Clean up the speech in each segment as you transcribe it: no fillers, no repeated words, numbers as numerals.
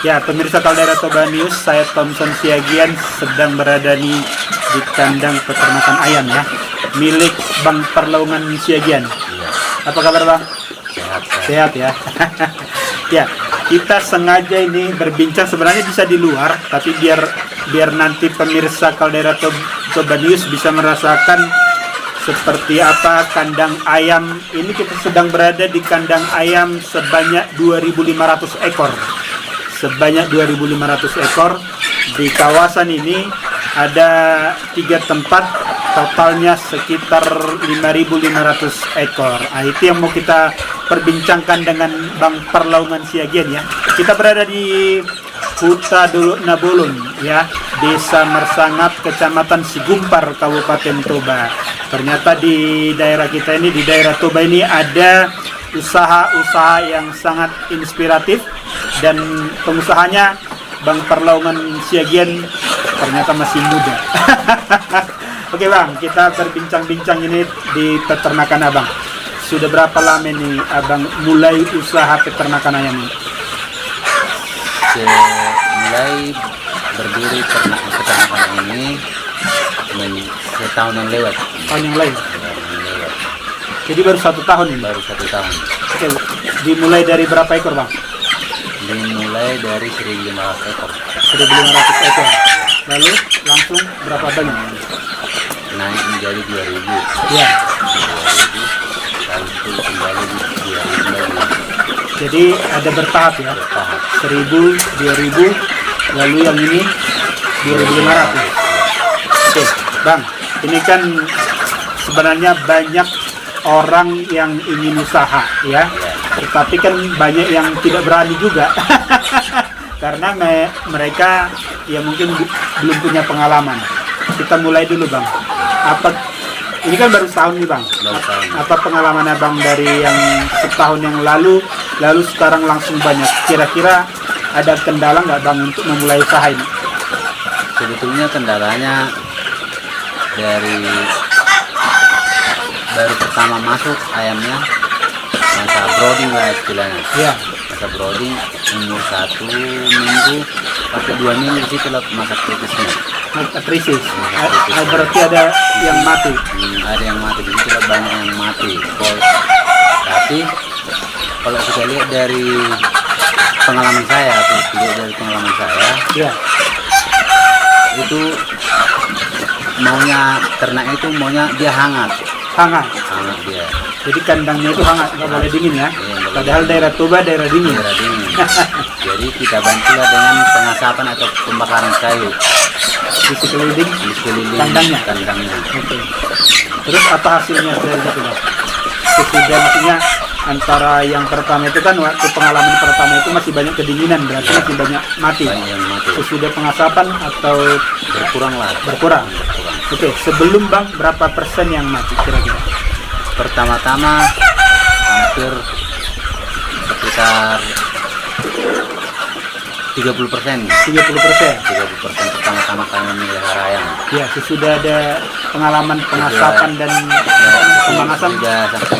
Ya, pemirsa Caldera Toba News, saya Thompson Siagian sedang berada di kandang peternakan ayam ya, milik Bang Perlaungan Siagian. Iya. Apa kabar Bang? Sehat. Sehat ya. Ya, kita sengaja ini berbincang, sebenarnya bisa di luar, tapi biar nanti pemirsa Caldera Toba News bisa merasakan seperti apa kandang ayam. Ini kita sedang berada di kandang ayam sebanyak 2.500 ekor. Sebanyak 2.500 ekor. Di kawasan ini ada 3 tempat, totalnya sekitar 5.500 ekor. Nah, itu yang mau kita perbincangkan dengan Bang Perlaungan Siagian ya. Kita berada di Huta Dulu Nabolon ya, Desa Mersangap, Kecamatan Sigumpar, Kabupaten Toba. Ternyata di daerah kita ini, di daerah Toba ini ada usaha-usaha yang sangat inspiratif, dan pengusahanya Bang Perlaungan Siagian ternyata masih muda. Oke Bang, kita berbincang-bincang ini di peternakan Abang. Sudah berapa lama nih Abang mulai usaha peternakan ayam ini? Mulai berdiri peternakan ini setahun yang lewat. Tahun yang lalu. Jadi baru 1 tahun ini? Baru 1 tahun. Oke, dimulai dari berapa ekor Bang? Dimulai dari 1.500 ekor. 1.500 ekor. Lalu langsung berapa banyak? Naik menjadi 2.000. Ya. 2.000. Lalu itu kembali di 2.000 lagi. Jadi ada bertahap ya? Bertahap. 1.000, 2.000, lalu yang ini 2.500. Oke, Bang, ini kan sebenarnya banyak orang yang ingin usaha ya, tetapi kan banyak yang tidak berani juga. Karena mereka ya mungkin belum punya pengalaman. Kita mulai dulu Bang. Ini kan baru setahun nih Bang. Apa pengalaman Abang dari yang setahun yang lalu sekarang langsung banyak? Kira-kira ada kendala nggak Bang untuk memulai usaha ini? Sebetulnya kendalanya dari baru pertama masuk ayamnya masa brooding lah istilahnya. Ya. Masa brooding umur 1 minggu sampai 2 minggu itu masa kritisnya. Krisis. Berarti ada yang mati. Ada yang mati, di situ banyak yang mati. Tapi kalau kita lihat dari pengalaman saya, Ya. itu maunya ternak itu maunya dia hangat dia. Jadi kandangnya itu hangat, nggak boleh dingin ya. Iya, Padahal daerah Toba daerah dingin. Jadi kita bantulah dengan pengasapan atau pembakaran kayu Di sekeliling kandangnya. Oke. Terus apa hasilnya dari itu Bang? Sesudah maksudnya antara yang pertama itu kan waktu pengalaman pertama itu masih banyak kedinginan, berarti masih banyak mati. Banyak yang mati. Sesudah pengasapan atau berkurang. Oke, sebelum Bang berapa persen yang mati kira-kira? Pertama-tama hampir sekitar 30%. 30% pertama-tama kami memelihara ayam. Ya, sesudah ada pengalaman pengasapan dan pemanasan. Sudah sampai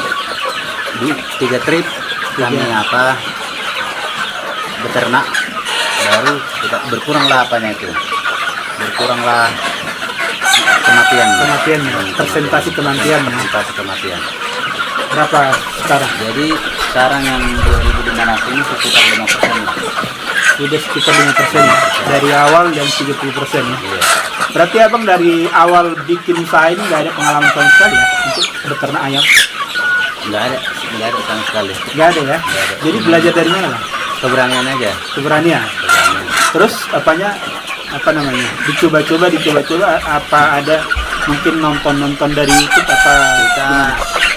3 trip kami beternak, baru kita berkuranglah kematian, persentase kematian. Berapa sekarang? Jadi sekarang yang 2.500 ini sekitar 5% lah. Sudah sekitar 5% ya? Dari awal yang 30% ya? Iya. Berarti Abang dari awal bikin usaha ini nggak ada pengalaman sama sekali ya untuk beternak ayam? Nggak ada sama sekali. Nggak ada ya? Jadi belajar dari mana Bang? Keberanian aja. Keberanian. Terus apa namanya? Dicoba-coba apa ada mungkin nonton dari YouTube apa? Kita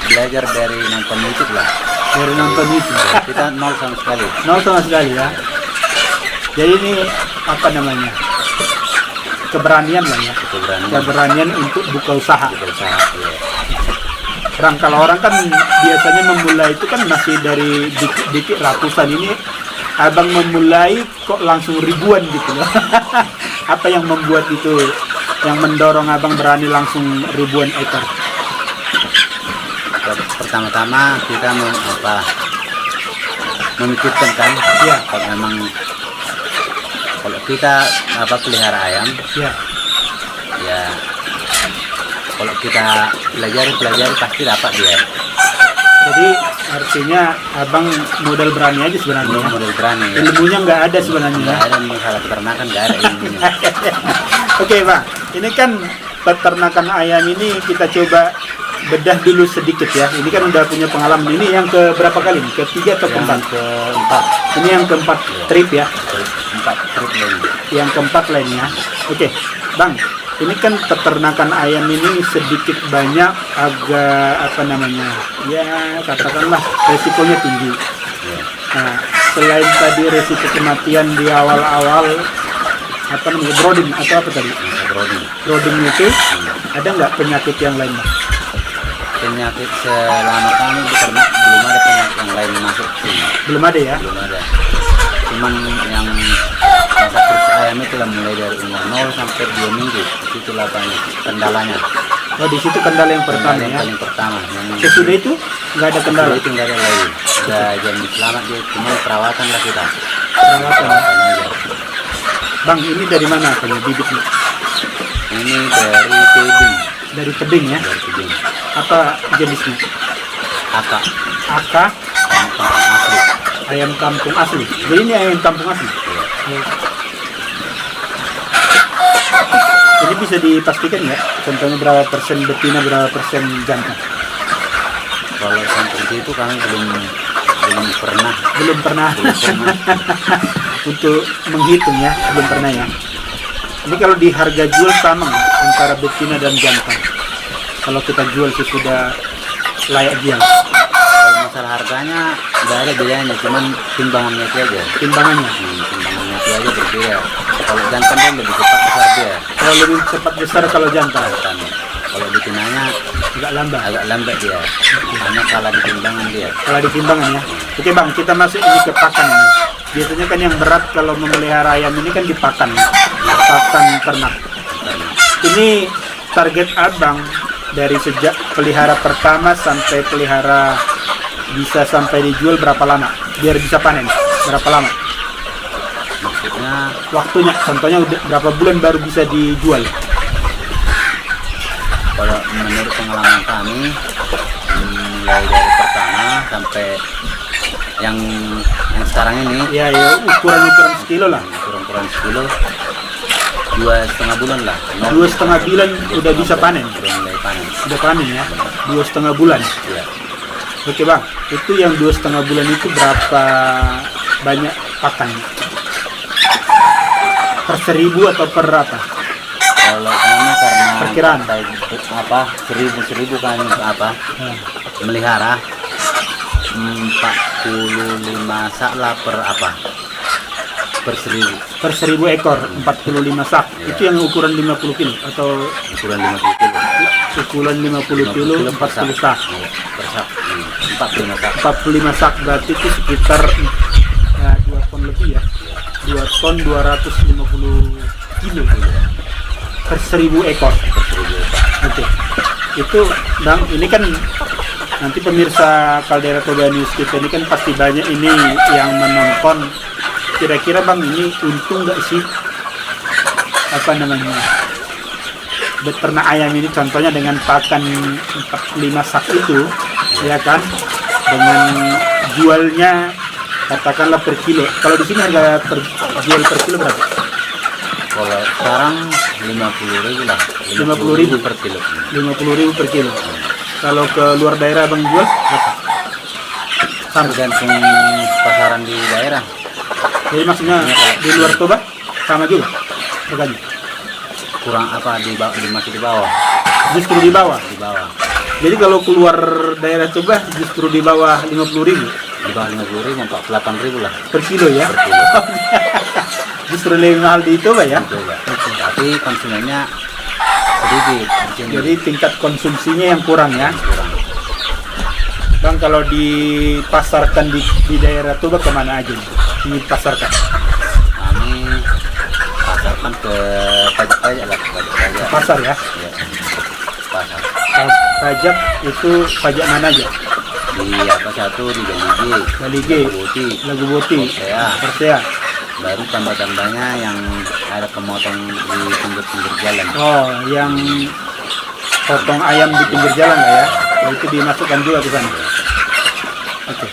belajar dari nonton YouTube lah. Dari nonton YouTube. Kita nol sama sekali. Nol sama sekali ya. Jadi ini apa namanya? Keberanian lah ya. Keberanian untuk buka usaha. Iya. Kalau orang kan biasanya memulai itu kan masih dari dikit ratusan, ini Abang memulai kok langsung ribuan gitu loh. Apa yang membuat itu, yang mendorong Abang berani langsung ribuan ekor? Pertama-tama kita memikirkan kan, ya, kalau memang kita pelihara ayam, Ya. ya kalau kita pelajari pasti dapat dia. Jadi artinya abang modal berani aja sebenarnya. Model berani. Ya. Ilmunya nggak ada sebenarnya. Nggak ada masalah peternakan, nggak ada ilmunya. Oke bang, ini kan peternakan ayam ini kita coba bedah dulu sedikit ya. Ini kan udah punya pengalaman. Ini yang ke berapa kali? Ketiga atau keempat? Keempat. Ini yang keempat trip ya. 4 trip lagi. Yang keempat lainnya. Oke, bang. Ini kan peternakan ayam ini sedikit banyak agak apa namanya? Ya katakanlah resikonya tinggi. Ya. Nah, selain tadi resiko kematian di awal-awal apa namanya brooding atau apa tadi? Brooding. Brooding itu ada nggak penyakit yang lain? Bang? Penyakit selama kami beternak belum ada penyakit yang lain masuk ke sini. Belum ada ya? Belum ada. Cuman yang masa kurus ayam itu lah mulai dari umur 0 sampai 2 minggu. Itulah banyak kendalanya. Oh di situ kendala yang pertama Kendala yang ya. paling pertama. Yang Sesudah itu nggak ada kendala. itu nggak ada lagi. Udah jadi selamat dia, cuma perawatan lah kita. Perawatan. aja. Bang ini dari mana apanya bibitnya? Ini dari tebing. Dari tebing ya. Dari tebing. Apa jenisnya? Akak. Aka Ayam kampung asli. ayam kampung asli. Jadi ini ayam kampung asli. Iya. Ini bisa dipastikan ya. Contohnya berapa persen betina, berapa persen jantan? Kalau sampai itu kami belum pernah. Belum pernah. Belum pernah. Untuk menghitung ya, belum pernah ya. Ini kalau di harga jual sama nggak antara betina dan jantan? Kalau kita jual sudah layak jual. Kalau masalah harganya nggak ada bedanya, cuman timbangannya itu aja. Timbangannya. Timbangannya itu aja berbeda. Kalau jantan kan lebih cepat besar dia. Kalau lebih cepat besar kalau jantan, Jantan. Kalau betinanya agak lambat. agak lambat dia. Hanya kalah di timbangan dia. Kalau di timbangan ya. Oke bang, kita masuk ini ke pakan ini. Biasanya kan yang berat kalau memelihara ayam ini kan di pakan ternak. Ini target abang dari sejak pelihara pertama sampai pelihara bisa sampai dijual berapa lama? Biar bisa panen berapa lama? Maksudnya Waktunya, contohnya udah berapa bulan baru bisa dijual? kalau menurut pengalaman kami mulai dari pertama sampai yang sekarang ini Ya, ukuran sekilo lah. ukuran sekilo 2,5 bulan lah. 2,5 bulan udah bisa panen. Udah mulai panen. Udah panen ya, 2,5 bulan. Ya. Oke bang, itu yang 2,5 bulan itu berapa banyak pakan? Per 1000 atau per apa? Kalau kami karena Perkiraan. pakai 1000 kan melihara 45 sak lah per per 1000 Per 1000 ekor, 45 sak. Ya. Itu yang ukuran 50 kilo atau ukuran 50 kilo. ukuran 50 kilo 40 sak. Iya, per sak. 45 sak. 45 sak berarti itu sekitar 2 ton lebih ya. 2 ton 250 kilo per 1000 ekor. Per 1000 ekor. Oke. Itu bang, ini kan nanti pemirsa Caldera Toba News kita ini kan pasti banyak ini yang menonton. Kira-kira bang ini untung nggak sih apa namanya beternak ayam ini, contohnya dengan pakan 45 sak itu ya kan, dengan jualnya katakanlah per kilo. Kalau di sini harga jual per kilo berapa? Kalau sekarang 50.000 lah. 50.000 per kilo. 50.000 per kilo. Kalau ke luar daerah bang jual berapa? Sama. Tergantung pasaran di daerah. Jadi maksudnya di luar Toba sama juga harganya? Kurang masih di bawah. Justru di bawah. Di bawah. Jadi kalau keluar daerah Toba justru di bawah 50.000 Di bawah 50.000, 48.000 lah per kilo ya. per kilo. Justru lebih mahal di Toba ya. Coba. Tapi konsumennya sedikit di sini. Jadi tingkat konsumsinya yang kurang ya. Kurang. Bang kalau dipasarkan di daerah Toba kemana aja nih? Ini pasarkan? Kami pasarkan ke pajak-pajak lah, pajak-pajak. Pasar ya. Ya. Pasar. Pajak itu pajak mana aja? Di satu di Galige, Galige, Boti, Lagu Boti, Persea, Persea. baru tambah-tambahnya yang ada pemotong di pinggir-pinggir jalan. Oh, yang potong ayam di pinggir jalan lah ya. Oh, itu dimasukkan juga ke sana. Oke.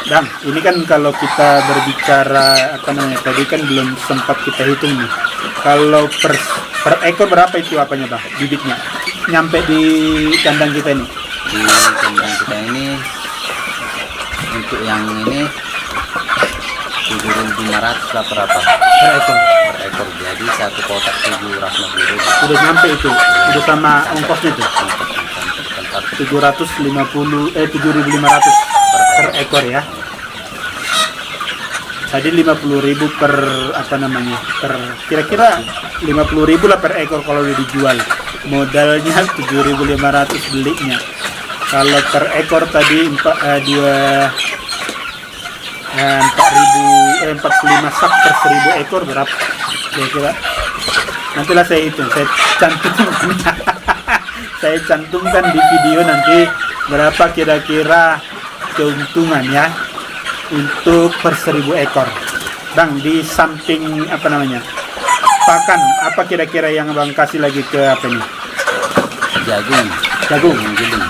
Dan ini kan kalau kita berbicara apa namanya, tadi kan belum sempat kita hitung nih. Kalau per ekor berapa itu apanya Bang? Bibitnya nyampe di kandang kita ini. Di kandang kita ini untuk yang ini 7.500 lah berapa Per ekor. per ekor, jadi satu kotak 750.000. Udah nyampe itu. Udah sama ongkosnya tuh. 7.500 per ekor ya. Tadi 50.000 per apa namanya? Per kira-kira 50.000 lah per ekor kalau udah dijual. Modalnya 7.500 belinya. Kalau per ekor tadi 45 sak per 1.000 ekor berapa? Kira-kira. Nantilah saya hitung, saya cantumkan. Saya cantumkan di video nanti berapa kira-kira keuntungan ya untuk per 1.000 ekor. Bang, di samping apa namanya, pakan apa kira-kira yang Bang kasih lagi ke apa nih? Jagung Jagung giling.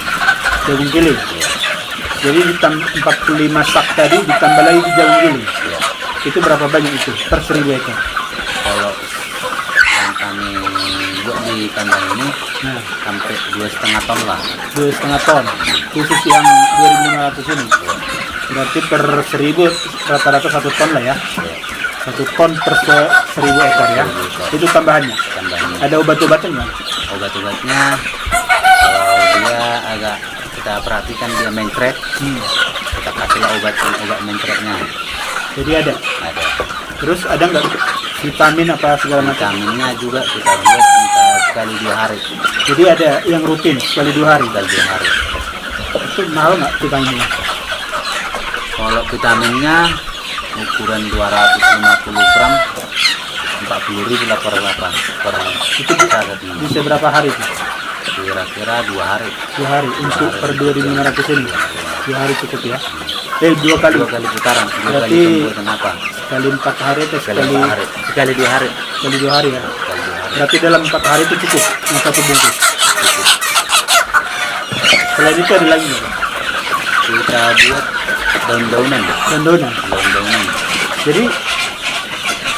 giling. Jadi 45 sak tadi ditambah lagi jagung giling. Ya. Itu berapa banyak itu per 1.000 ekor? Kalau yang kami buat di kandang ini Nah, sampai 2,5 ton lah. 2,5 ton khusus yang 2.500 ini. Berarti per 1.000 rata-rata 1 ton lah ya. Ya, 1 ton per 1.000 ekor ya. 1.000 ekor. Itu tambahannya. tambahannya. Ada obat-obatan nggak? Obat-obatnya kalau dia agak kita perhatikan dia mencret, kita kasihlah obat mencretnya. Jadi ada. Ada Terus ada nggak vitamin apa segala macam? vitaminnya juga kita buat entah sekali 2 hari. Jadi ada yang rutin sekali 2 hari. Sekali 2 hari. Itu mahal nggak vitaminnya? Kalau vitaminnya ukuran 250 gram 40.000 lah per Itu saat ini. bisa berapa hari itu? Kira-kira 2 hari. 2 hari untuk per 2.500 ini. 2 hari cukup ya. 2 kali. 2 kali putaran. 2 Berarti kali pembuatan apa? Sekali 4 hari atau Sekali sekali 4 hari. Sekali 2 hari. sekali 2 hari ya. Sekali 2 hari. Berarti dalam 4 hari itu cukup yang 1 bungkus. Cukup. Selain itu ada lagi nggak? Kita buat daun-daunan. Daun-daunan. Daun-daunan. Jadi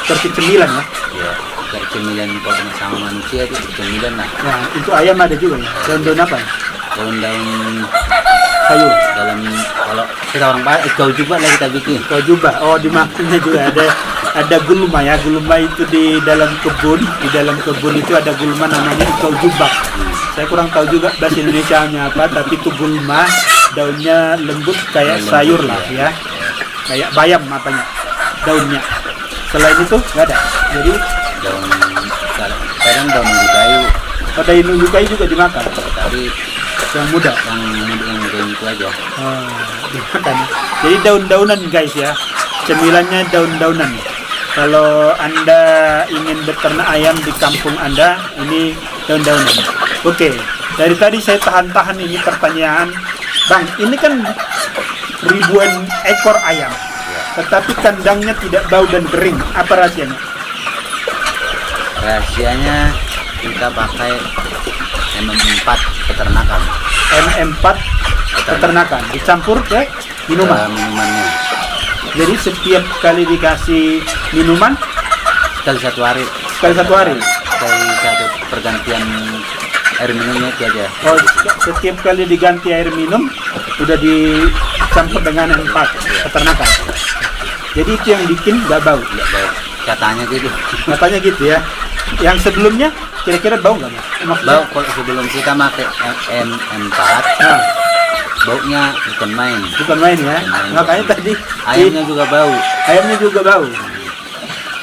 seperti cemilan ya. Ya, dari cemilan kalau sama manusia itu cemilan lah. Nah, itu ayam ada juga ya. Daun-daun apa? Daun-daun Kayu. dalam kalau kita orang Batak kau juga lah kita bikin. Kau jubah. Oh, dimakannya juga ada gulma ya. Gulma itu di dalam kebun. Di dalam kebun itu ada gulma namanya ikau jubah. Saya kurang tahu juga bahasa Indonesianya apa, tapi itu gulma, daunnya lembut kayak Lembut, sayur lah ya. Kayak bayam apanya. Daunnya. Selain itu nggak ada. Jadi Daun kadang daun ubi kayu, pada nunggu kayu juga dimakan. tapi Yang muda. yang daun itu aja. Oh, dimakan. Jadi daun-daunan guys ya. Cemilannya daun-daunan. Kalau Anda ingin beternak ayam di kampung Anda, ini daun-daunan. Oke, dari tadi saya tahan-tahan ini pertanyaan. Bang, ini kan ribuan ekor ayam. Tetapi kandangnya tidak bau dan kering. Apa rahasianya? Rahasianya kita pakai MM4 peternakan. MM4 peternakan dicampur ke minuman. Minumannya Jadi setiap kali dikasih minuman sekali 1 hari. sekali 1 hari. Sekali 1 pergantian air minumnya itu aja. Oh, setiap kali diganti air minum udah dicampur dengan M4 peternakan. Jadi itu yang bikin nggak bau. Nggak bau. Katanya gitu. Katanya gitu ya. Yang sebelumnya kira-kira bau nggak? Bang? Maksudnya, Bau kalau sebelum kita pakai MM4 nah, baunya bukan main. bukan main ya. Makanya tadi Ayamnya juga bau. ayamnya juga bau.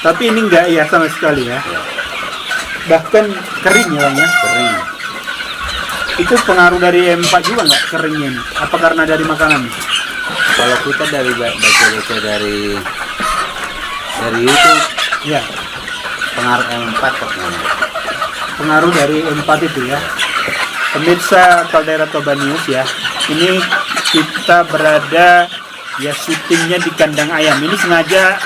Tapi ini enggak ya sama sekali ya. Ya, Bahkan kering ya Bang ya. kering. Itu pengaruh dari M4 juga nggak keringnya ini? Apa karena dari makanan? Kalau kita dari baca-baca dari YouTube Ya, pengaruh M4 katanya. pengaruh dari M4 itu ya. Pemirsa Caldera Toba News ya. Ini kita berada ya syutingnya di kandang ayam. Ini sengaja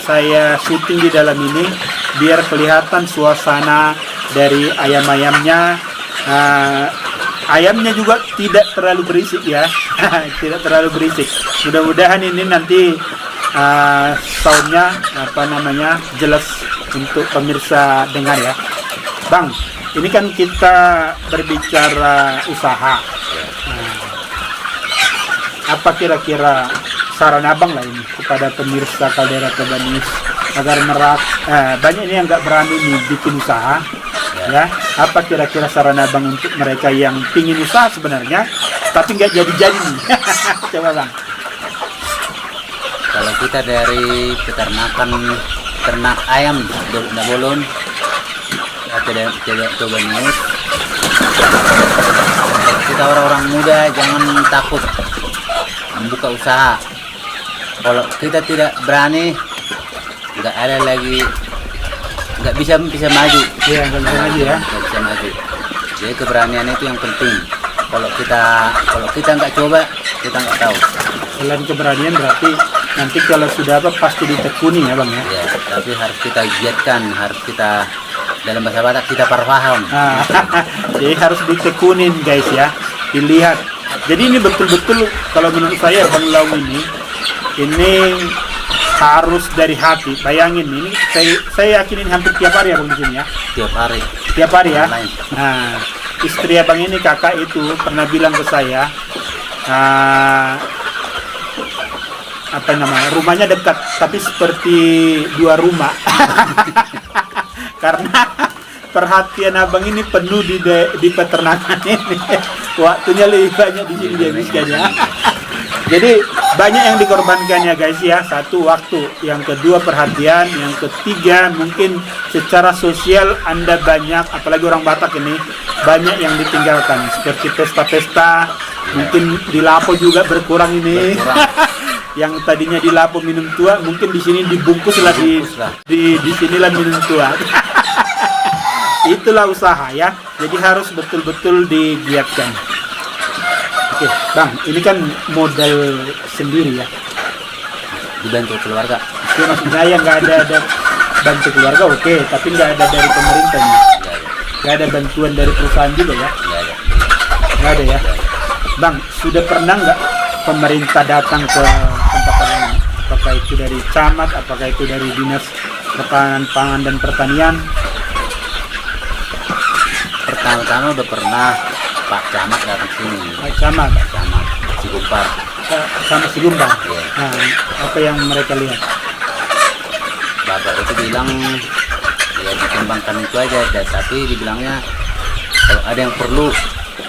saya syuting di dalam ini biar kelihatan suasana dari ayam-ayamnya. Ayamnya juga tidak terlalu berisik ya. Tidak terlalu berisik. Mudah-mudahan ini nanti soundnya jelas untuk pemirsa dengar ya. Bang, ini kan kita berbicara usaha. Apa kira-kira saran abang lah ini kepada pemirsa Caldera Toba News agar banyak ini yang nggak berani nih bikin usaha ya. Apa kira-kira saran abang untuk mereka yang pingin usaha sebenarnya tapi nggak jadi-jadi nih? Coba bang. Kalau kita dari peternakan ternak ayam Nabolon atau dari Toba News, kita orang-orang muda jangan takut membuka usaha. Kalau kita tidak berani, nggak ada lagi, nggak bisa maju. Iya, nggak bisa maju ya. Nggak bisa maju. Jadi keberanian itu yang penting. Kalau kita nggak coba, kita nggak tahu. Selain keberanian berarti nanti kalau sudah pasti ditekuni ya bang ya. Ya, tapi harus kita giatkan, harus kita dalam bahasa Batak kita parfaham. Jadi harus ditekunin guys ya, dilihat. Jadi ini betul-betul kalau menurut saya Bang Laung ini harus dari hati. Bayangin ini, saya yakin ini hampir tiap hari ya bang di sini ya. Tiap hari ya. Nah, istri abang ini kakak itu pernah bilang ke saya, rumahnya dekat, tapi seperti dua rumah. Karena perhatian abang ini penuh di peternakan ini. Waktunya lebih banyak di sini dihabiskannya. Jadi banyak yang dikorbankannya guys ya. Satu, waktu. Yang kedua, perhatian. Yang ketiga, mungkin secara sosial Anda banyak, apalagi orang Batak ini, banyak yang ditinggalkan. Seperti pesta-pesta, mungkin di Lapo juga berkurang ini. Yang tadinya di Lapo minum tua, mungkin di sini dibungkus lah di sinilah minum tua. Itulah usaha ya. Jadi harus betul-betul digiatkan. Oke, bang, ini kan modal sendiri ya. Dibantu keluarga. Oke, maksud saya nggak ada bantu keluarga, oke, tapi nggak ada dari pemerintah nih. Nggak ada bantuan dari perusahaan juga ya. Nggak ada ya. Bang, sudah pernah nggak pemerintah datang ke tempat ini? Apakah itu dari camat, apakah itu dari dinas ketahanan pangan dan pertanian? Pertama-tama udah pernah Pak Camat datang sini. Pak Camat Sigumpar. Sama Sigumpar. Iya. Nah, apa yang mereka lihat? Bapak itu bilang ya dikembangkan itu aja, tapi dibilangnya kalau ada yang perlu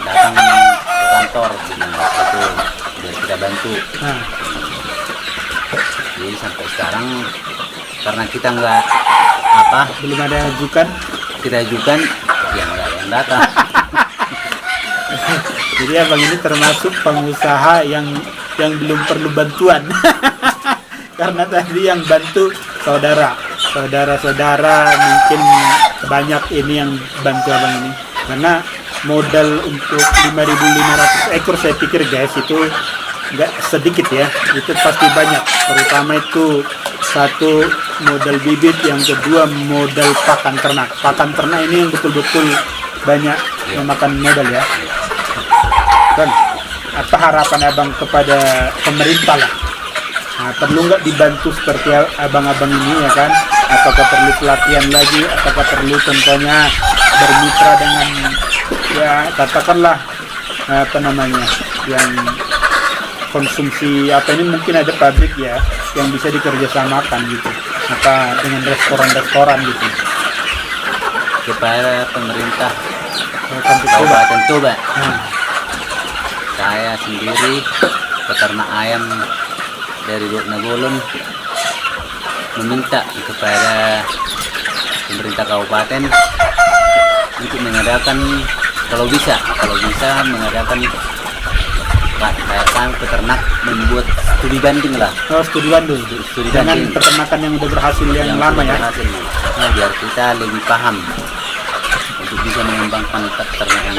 datang ke kantor bilang itu biar kita bantu. Nah, jadi sampai sekarang karena kita nggak belum ada yang ajukan. Kita ajukan ya nggak ada yang datang. Jadi abang ini termasuk pengusaha yang belum perlu bantuan. Karena tadi yang bantu saudara-saudara mungkin banyak ini yang bantu abang ini. Karena modal untuk 5.500 ekor saya pikir guys itu nggak sedikit ya, itu pasti banyak. Terutama itu satu modal bibit, yang kedua modal pakan ternak. Pakan ternak ini yang betul-betul banyak memakan modal ya. Dan apa harapan abang kepada pemerintah lah? Nah, perlu nggak dibantu seperti abang-abang ini ya kan? Apakah perlu pelatihan lagi? Apakah perlu contohnya bermitra dengan ya katakanlah yang konsumsi ini mungkin ada pabrik ya yang bisa dikerjasamakan gitu, dengan restoran gitu. Kepada pemerintah Kabupaten Toba. Saya sendiri peternak ayam dari Nabolon meminta kepada pemerintah kabupaten untuk mengadakan kalau bisa mengadakan kayak peternak membuat studi banding lah. Studi banding dengan peternakan yang udah berhasil yang lama ya. Biar kita lebih paham untuk bisa mengembangkan peternakan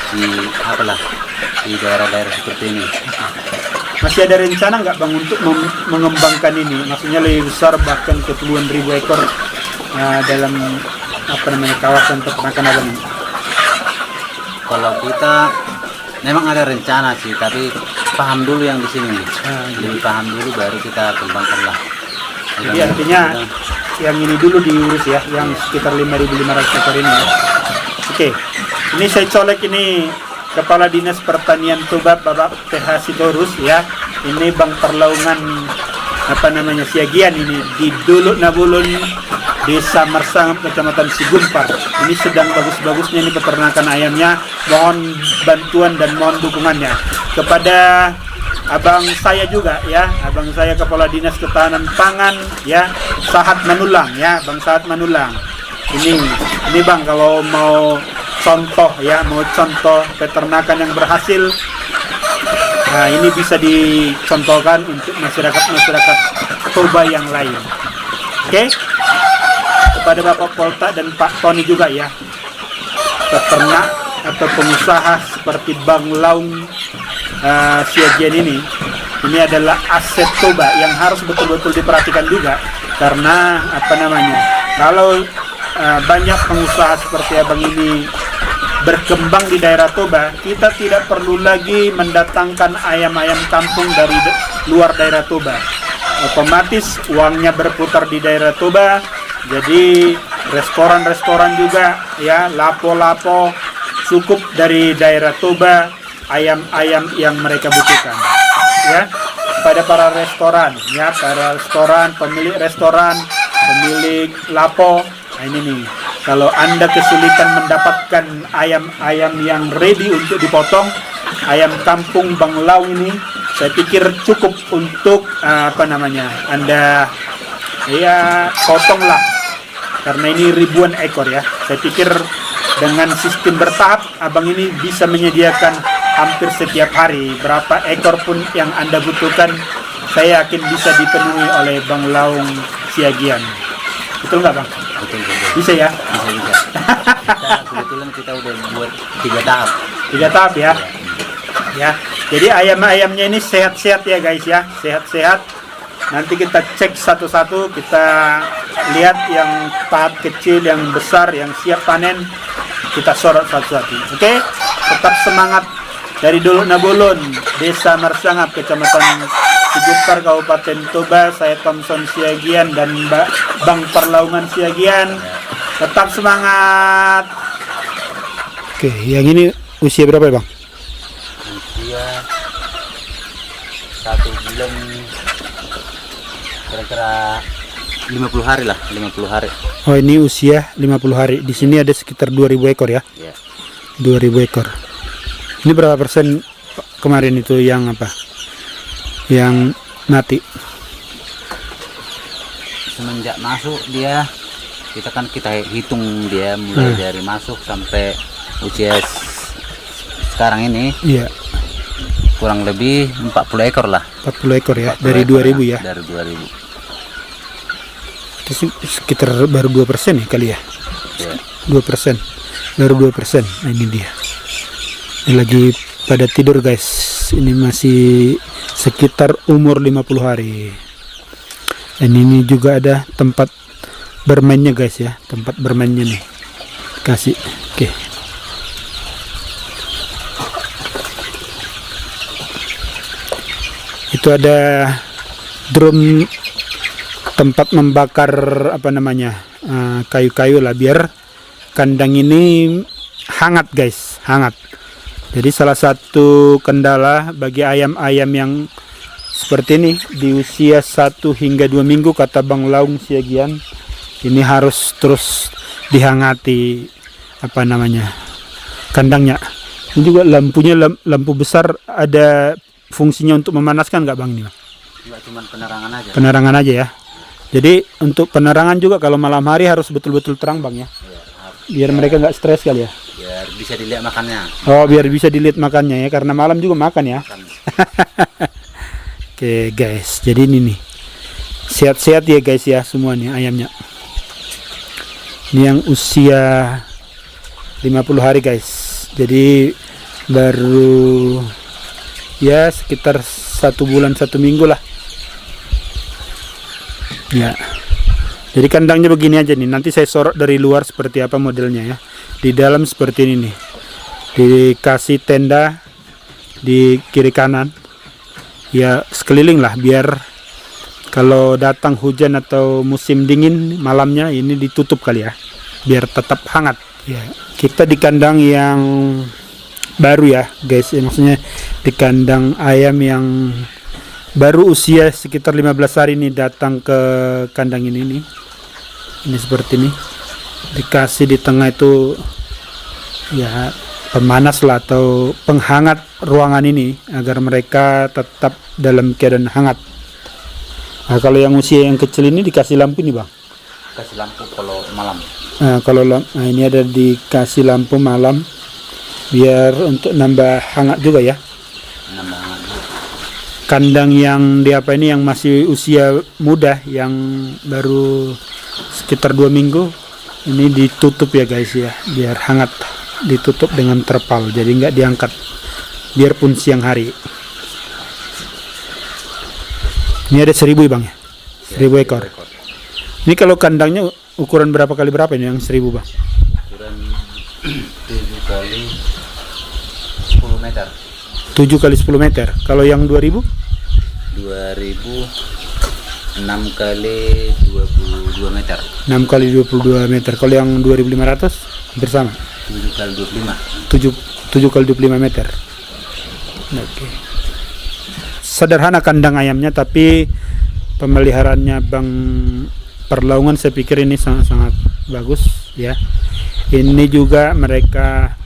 di daerah-daerah seperti ini. masih ada rencana nggak Bang untuk mengembangkan ini? Maksudnya lebih besar bahkan ke puluhan ribu ekor dalam kawasan peternakan Abang ini? Kalau kita memang ada rencana sih, tapi paham dulu yang di sini. Lebih paham dulu baru kita kembangkan lah. Jadi artinya yang ini dulu diurus ya, yang sekitar 5.500 ekor ini ya. Oke, ini saya colek ini Kepala Dinas Pertanian Toba Bapak PH Sitorus ya. Ini Bang Perlaungan Siagian ini di Duluk Nabulun, Desa Marsangap, Kecamatan Sigumpar. Ini sedang bagus-bagusnya ini peternakan ayamnya. Mohon bantuan dan mohon dukungannya kepada abang saya juga ya, abang saya Kepala Dinas Ketahanan Pangan ya, Sahat Manulang ya, Bang Sahat Manulang. Ini Bang, kalau mau contoh peternakan yang berhasil, nah ini bisa dicontohkan untuk masyarakat Toba yang lain. Oke? Kepada Bapak Polta dan Pak Tony juga ya, peternak atau pengusaha seperti Bang Laung Siagian ini adalah aset Toba yang harus betul-betul diperhatikan juga, karena kalau banyak pengusaha seperti abang ini berkembang di daerah Toba, kita tidak perlu lagi mendatangkan ayam-ayam kampung dari luar daerah Toba. Otomatis uangnya berputar di daerah Toba, jadi restoran-restoran juga ya, lapo-lapo cukup dari daerah Toba, ayam-ayam yang mereka butuhkan ya. Pada para restoran ya, pemilik restoran, pemilik lapo, nah ini nih, kalau Anda kesulitan mendapatkan ayam-ayam yang ready untuk dipotong, ayam kampung Bang Lau ini saya pikir cukup untuk Anda ya potonglah, karena ini ribuan ekor ya. Saya pikir dengan sistem bertahap abang ini bisa menyediakan hampir setiap hari berapa ekor pun yang Anda butuhkan, saya yakin bisa dipenuhi oleh Bang Laung Siagian. Betul nggak Bang? Betul. Bisa ya? Bisa. Kebetulan kita udah buat 3 tahap. 3 tahap ya? Ya. Jadi ayam-ayamnya ini sehat-sehat ya guys ya, sehat-sehat. Nanti kita cek satu-satu, kita lihat yang tahap kecil, yang besar, yang siap panen, kita sorot satu-satu. Oke? Tetap semangat. Dari Duluk Nabulun, Desa Marsangap, Kecamatan Sigumpar, Kabupaten Toba, saya Thompson Siagian dan Bang Perlaungan Siagian. Tetap semangat. Oke, yang ini usia berapa ya Bang? Usia 1 bulan, kira-kira 50 hari lah, 50 hari. Oh, ini usia 50 hari. Di sini ada sekitar 2.000 ekor ya? Iya. 2.000 ekor. Ini berapa persen kemarin itu yang yang mati? Semenjak masuk dia, kita hitung dia mulai dari masuk sampai usia sekarang ini. Iya. Kurang lebih 40 ekor lah. 40 ekor ya, dari 2.000 ya? Dari 2.000. Itu sekitar baru 2% ya kali ya? Iya. 2%. Baru 2%. Nah, ini dia. Ini lagi pada tidur guys. Ini masih sekitar umur 50 hari. Dan ini juga ada tempat bermainnya guys ya, tempat bermainnya nih. Kasih. Oke. Itu ada drum tempat membakar kayu-kayu lah, biar kandang ini hangat guys, hangat. Jadi salah satu kendala bagi ayam-ayam yang seperti ini di usia 1 hingga 2 minggu, kata Bang Laung Siagian, ini harus terus dihangati kandangnya. Ini juga lampunya lampu besar, ada fungsinya untuk memanaskan nggak Bang ini? Nggak, cuma penerangan aja. Penerangan aja ya. Jadi untuk penerangan juga kalau malam hari harus betul-betul terang Bang ya. Biar mereka nggak stres kali ya. Biar bisa dilihat makannya. Oh, biar bisa dilihat makannya ya, karena malam juga makan ya. Oke guys, jadi ini nih sehat-sehat ya guys ya semuanya ayamnya. Ini yang usia 50 hari guys. Jadi baru ya sekitar 1 bulan 1 minggu lah ya. Jadi kandangnya begini aja nih, nanti saya sorot dari luar seperti apa modelnya ya. Di dalam seperti ini nih, dikasih tenda di kiri kanan ya, sekeliling lah, biar kalau datang hujan atau musim dingin malamnya ini ditutup kali ya, biar tetap hangat ya. Kita di kandang yang baru ya guys ya, maksudnya di kandang ayam yang baru usia sekitar 15 hari ini datang ke kandang ini nih. Ini seperti ini, dikasih di tengah itu ya pemanas lah atau penghangat ruangan ini agar mereka tetap dalam keadaan hangat. Nah, kalau yang usia yang kecil ini dikasih lampu nih bang? Kasih lampu kalau malam. Nah, kalau ini ada dikasih lampu malam biar untuk nambah hangat juga ya. Nambah hangat. Kandang yang di apa ini yang masih usia muda yang baru sekitar 2 minggu ini ditutup ya guys ya, biar hangat, ditutup dengan terpal jadi nggak diangkat biarpun siang hari. Ini ada 1000 bang ya, 1000 ekor. Ini kalau kandangnya ukuran berapa kali berapa ini yang 1000 bang? Ukuran 7 kali 10 meter. 7 kali 10 meter. Kalau yang 2000? 6 kali 22 meter. 6 kali 22 meter. Kalau yang 2500 hampir sama. 7 kali 25. 7 kali 25 meter. Oke. Sederhana kandang ayamnya, tapi pemeliharaannya Bang Perlaungan saya pikir ini sangat-sangat bagus ya. Ini juga mereka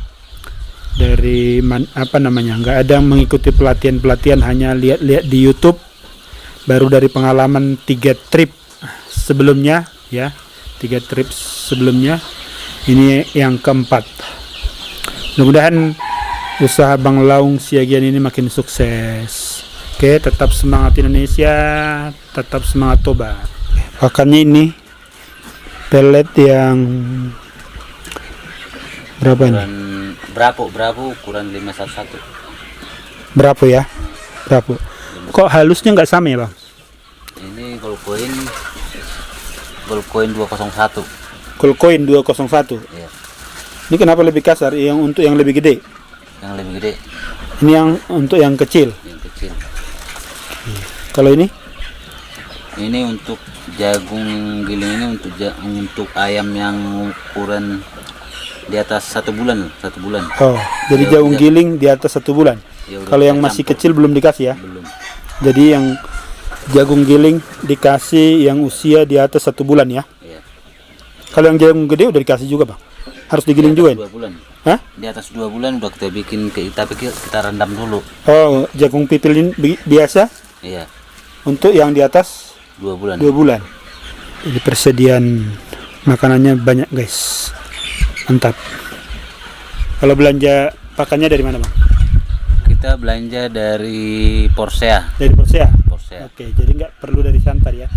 dari nggak ada mengikuti pelatihan, hanya lihat-lihat di YouTube. Baru dari pengalaman 3 trip sebelumnya ya, 3 trip sebelumnya, ini yang keempat. Mudah-mudahan usaha Bang Laung Siagian ini makin sukses. Oke, tetap semangat Indonesia, tetap semangat Toba. Pakannya ini pelet yang berapa ini? Berapa ukuran 511. Berapa ya? Berapa? Kok halusnya nggak sama ya bang? Ini gold coin 201. Gold coin 201. Iya. Ini kenapa lebih kasar? Yang untuk yang lebih gede? Yang lebih gede. Ini yang untuk yang kecil. Yang kecil. Kalau ini? Ini untuk jagung giling, ini untuk ayam yang ukuran di atas 1 bulan. Oh, jadi Ya, jagung giling di atas 1 bulan. Ya, udah Kalau yang kita masih campur. kecil belum dikasih ya? Belum. Jadi yang jagung giling dikasih yang usia di atas 1 bulan ya? Iya. Kalau yang jagung gede udah dikasih juga bang? Harus digiling juga? 2 bulan. Hah? Di atas 2 bulan udah kita bikin, tapi kita rendam dulu. Oh, jagung pipil ini biasa Iya. untuk yang di atas 2 bulan. 2 bulan. Jadi persediaan makanannya banyak guys, mantap. Kalau belanja pakannya dari mana bang? Kita belanja dari Porsea. Dari Porsea? Porsea. Oke, jadi nggak perlu dari Santar ya.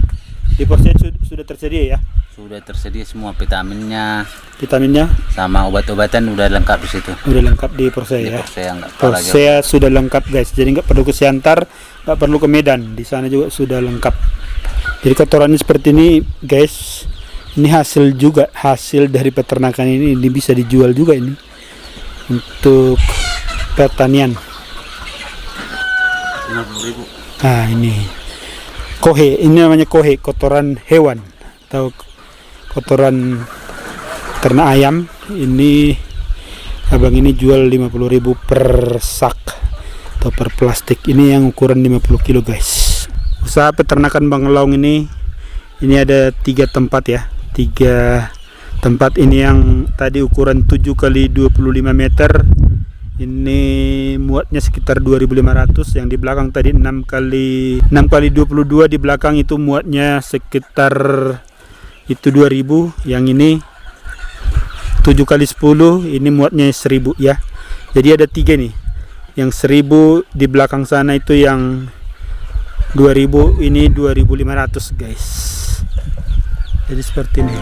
Di Porsea sudah tersedia ya? Sudah tersedia semua vitaminnya, Vitaminnya sama obat-obatan udah lengkap di situ. udah lengkap di Porsea Di ya? Porsea nggak apa lagi. Porsea sudah lengkap guys, jadi nggak perlu ke Siantar, nggak perlu ke Medan, di sana juga sudah lengkap. Jadi kotorannya seperti ini guys, ini hasil dari peternakan ini bisa dijual juga ini untuk pertanian. 50.000. Nah ini kohe, ini namanya kohe, kotoran hewan atau kotoran ternak ayam. Ini abang ini jual 50.000 per sak atau per plastik. Ini yang ukuran 50 kilo guys. Usaha peternakan Bang Laung ini ada 3 tempat ya, 3 tempat. Ini yang tadi ukuran 7 kali 25 meter, ini muatnya sekitar 2.500. Yang di belakang tadi 6 kali 22 di belakang itu muatnya sekitar itu 2.000. Yang ini 7 kali 10 ini muatnya 1.000 ya. Jadi ada 3 nih, yang 1.000 di belakang sana itu yang 2.000, ini 2.500 guys. Jadi seperti ini.